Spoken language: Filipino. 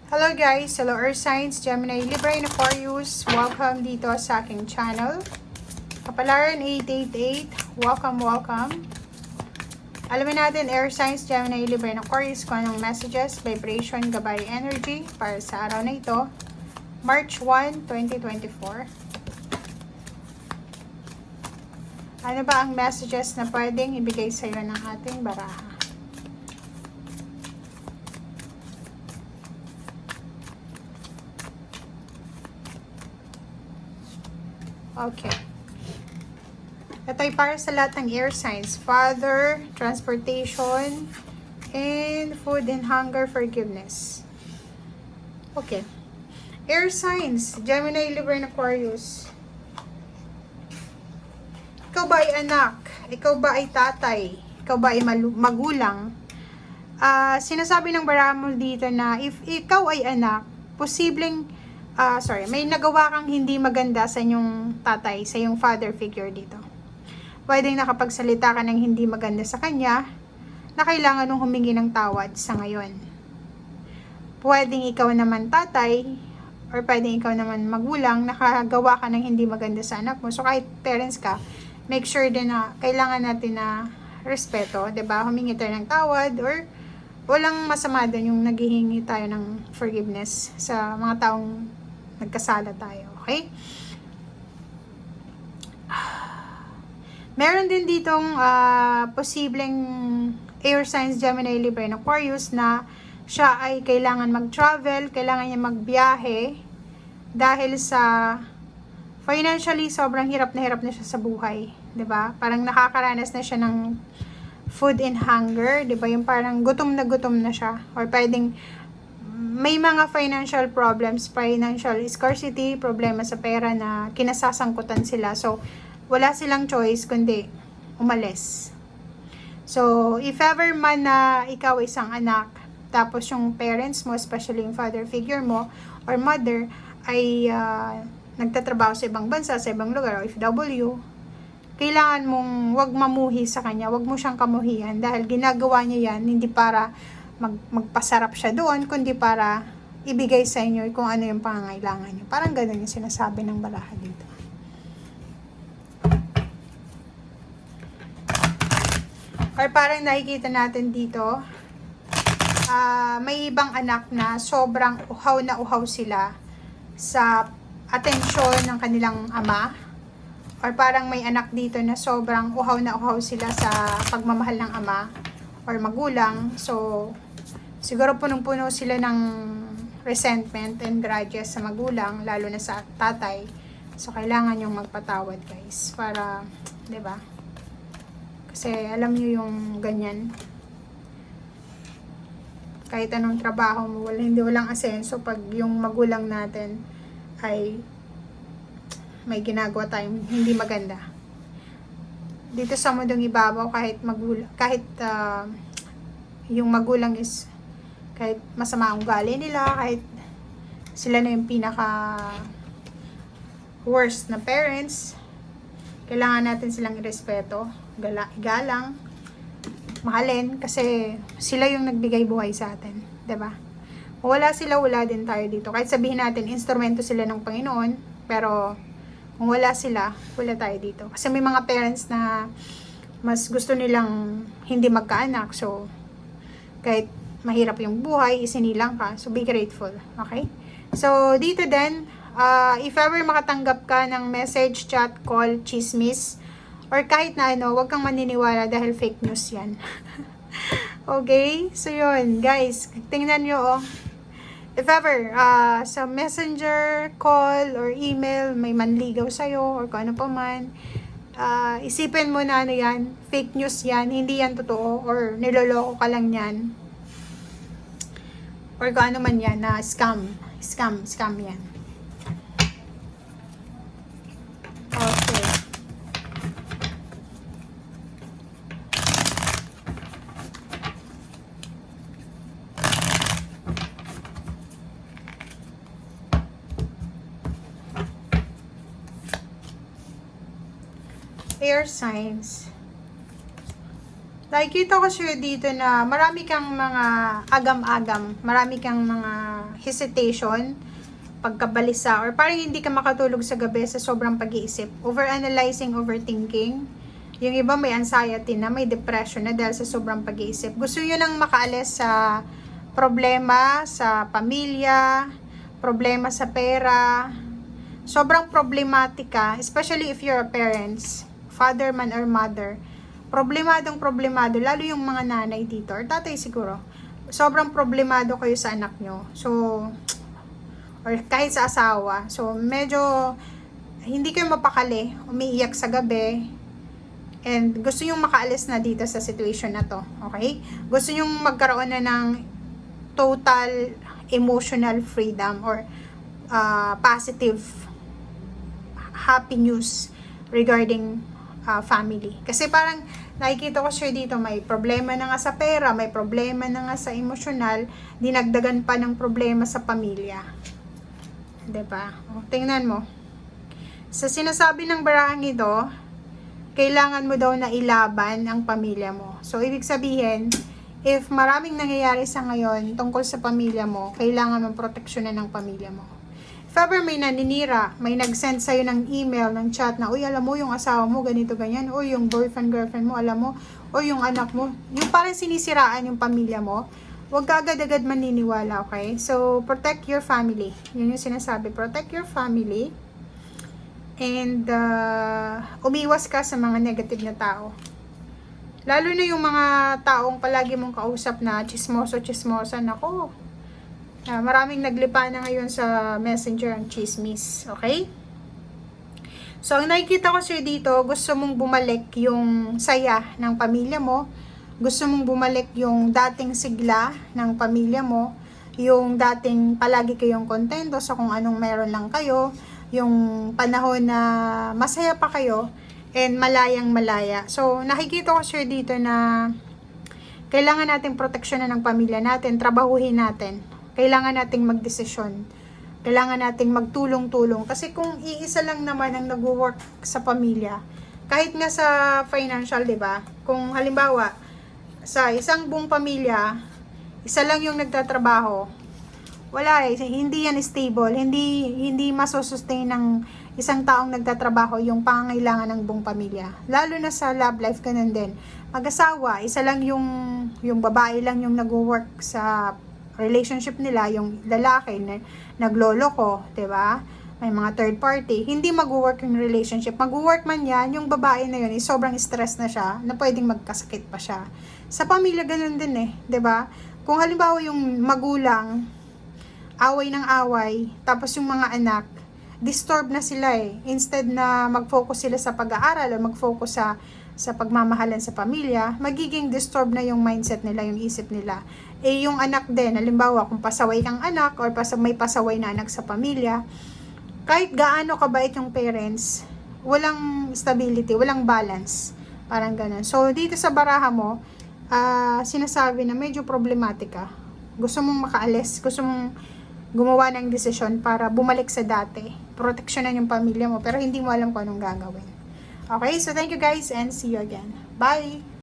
Hello guys! Hello Earth Signs, Gemini, Libra, and Aquarius. Welcome dito sa aking channel. Kapalaran 888. Welcome. Alamin natin Air Signs, Gemini, Libra, and Aquarius kung anong messages, vibration, gabay, energy para sa araw na ito. March 1, 2024. Ano ba ang messages na pwedeng ibigay sa iyo ng ating baraha? Okay. Ito ay para sa lahat ng air signs. Father, transportation, and food and hunger, forgiveness. Okay. Air signs, Gemini, Libra, and Aquarius. Ikaw ba ay anak? Ikaw ba ay tatay? Ikaw ba ay magulang? Sinasabi ng baraha mo dito na if ikaw ay anak, posibleng may nagawa kang hindi maganda sa inyong tatay, sa iyong father figure dito. Pwedeng nakapagsalita ka ng hindi maganda sa kanya na kailangan mong humingi ng tawad sa ngayon. Pwedeng ikaw naman tatay or pwedeng ikaw naman magulang, nakagawa ka ng hindi maganda sa anak mo. So kahit parents ka, make sure din na kailangan natin na respeto, 'di ba? Humingi tayo ng tawad or walang masama doon yung naghihingi tayo ng forgiveness sa mga taong nagkasala tayo, okay? Meron din ditong posibleng air signs, Gemini, Libra, and Aquarius na siya ay kailangan mag-travel, kailangan niya magbiyahe dahil sa financially sobrang hirap na siya sa buhay, 'di ba? Parang nakakaranas na siya ng food and hunger, 'di ba? Yung parang gutom na siya or pwedeng may mga financial problems, financial scarcity, problema sa pera na kinasasangkutan sila. So, wala silang choice kundi umalis. So, if ever man na ikaw isang anak, tapos yung parents mo, especially yung father figure mo or mother, ay nagtatrabaho sa ibang bansa, sa ibang lugar, o FW, kailangan mong wag mamuhi sa kanya, wag mo siyang kamuhian dahil ginagawa niya yan hindi para magpasarap siya doon, kundi para ibigay sa inyo kung ano yung pangangailangan niyo. Parang ganun yung sinasabi ng baraha dito. Or parang nakikita natin dito, may ibang anak na sobrang uhaw sila sa atensyon ng kanilang ama. Or parang may anak dito na sobrang uhaw sila sa pagmamahal ng ama or magulang. So, siguro punong-puno sila ng resentment and grudges sa magulang, lalo na sa tatay. So, kailangan yung magpatawad, guys. Para, 'di ba? Kasi alam niyo yung ganyan. Kahit anong trabaho mo, walang asenso pag yung magulang natin ay may ginagawa tayong hindi maganda. Dito sa mundong ibabaw, kahit yung magulang is kahit masama ang ugali nila, kahit sila na yung pinaka worst na parents, kailangan natin silang irespeto, igalang, mahalin, kasi sila yung nagbigay buhay sa atin, 'di ba? Kung wala sila, wala din tayo dito. Kahit sabihin natin instrumento sila ng Panginoon, pero kung wala sila, wala tayo dito. Kasi may mga parents na mas gusto nilang hindi magkaanak. So, kahit mahirap yung buhay, isinilang ka. So, be grateful. Okay? So, dito din, if ever makatanggap ka ng message, chat, call, chismis, or kahit na ano, huwag kang maniniwala dahil fake news yan. Okay? So, yun. Guys, tingnan nyo, oh. If ever, sa messenger, call, or email, may manligaw sa'yo, or kung ano pa man, isipin mo na ano yan, fake news yan, hindi yan totoo, or niloloko ka lang yan, or kung ano man yan, na scam yan. Okay. Air signs. Nakikita ko sa'yo dito na marami kang mga agam-agam, marami kang mga hesitation, pagkabalisa, or parang hindi ka makatulog sa gabi sa sobrang pag-iisip. Overanalyzing, overthinking. Yung iba may anxiety na, may depression na dahil sa sobrang pag-iisip. Gusto nyo nang makaalis sa problema, sa pamilya, problema sa pera. Sobrang problematika, especially if you're a parents, father man or mother. Problemado, lalo yung mga nanay dito, or tatay siguro. Sobrang problemado kayo sa anak nyo. So, or kahit sa asawa. So, medyo hindi kayo mapakali, umiiyak sa gabi, and gusto nyong makaalis na dito sa situation na to. Okay? Gusto nyong magkaroon na ng total emotional freedom or positive happy news regarding family. Kasi parang nakikita ko siya dito, may problema na nga sa pera, may problema na nga sa emosyonal, dinagdagan pa ng problema sa pamilya. 'Di ba? O, tingnan mo. Sa sinasabi ng barahang ito, kailangan mo daw na ilaban ang pamilya mo. So, ibig sabihin, if maraming nangyayari sa ngayon tungkol sa pamilya mo, kailangan mong proteksyonan ng pamilya mo. If ever may naninira, may nag-send sa'yo ng email, ng chat na, uy, alam mo, yung asawa mo, ganito, ganyan, o yung boyfriend, girlfriend mo, alam mo, o yung anak mo, yung parang sinisiraan yung pamilya mo, huwag ka agad-agad maniniwala, okay? So, protect your family. Yun yung sinasabi, protect your family, and umiwas ka sa mga negative na tao. Lalo na yung mga taong palagi mong kausap na chismoso-chismosa, nako, maraming naglipa na ngayon sa messenger ang chismis, okay? So, ang nakikita ko sa'yo dito, gusto mong bumalik yung saya ng pamilya mo, gusto mong bumalik yung dating sigla ng pamilya mo, yung dating palagi kayong kontento sa kung anong meron lang kayo, yung panahon na masaya pa kayo, and malayang malaya. So, nakikita ko sa'yo dito na kailangan nating proteksyonan ng pamilya natin, trabahuhin natin. Kailangan nating magdesisyon. Kailangan nating magtulong-tulong. Kasi kung iisa lang naman ang nag-work sa pamilya, kahit nga sa financial, di ba? Kung halimbawa, sa isang buong pamilya, isa lang yung nagtatrabaho, wala eh, hindi yan stable, hindi masosustain ng isang taong nagtatrabaho yung pangangailangan ng buong pamilya. Lalo na sa love life, ganun din. Mag-asawa, isa lang yung babae lang yung nag-work sa relationship nila, yung lalaki na nagloloko, 'di ba? May mga third party, hindi mag-work yung relationship. Mag-work man yan, yung babae na yun, sobrang stress na siya, na pwedeng magkasakit pa siya. Sa pamilya, ganun din eh, 'di ba? Kung halimbawa yung magulang, away ng away, tapos yung mga anak, disturb na sila eh. Instead na mag-focus sila sa pag-aaral o mag-focus sa pagmamahalan sa pamilya, magiging disturb na yung mindset nila, yung isip nila. Eh yung anak din, halimbawa kung pasaway kang anak or may pasaway na anak sa pamilya, kahit gaano kabait yung parents, walang stability, walang balance. Parang ganun. So dito sa baraha mo, sinasabi na medyo problematic ka. Gusto mong makaalis, gusto mong gumawa ng desisyon para bumalik sa dati. Proteksyonan yung pamilya mo, pero hindi mo alam kung anong gagawin. Okay, so thank you guys and see you again. Bye!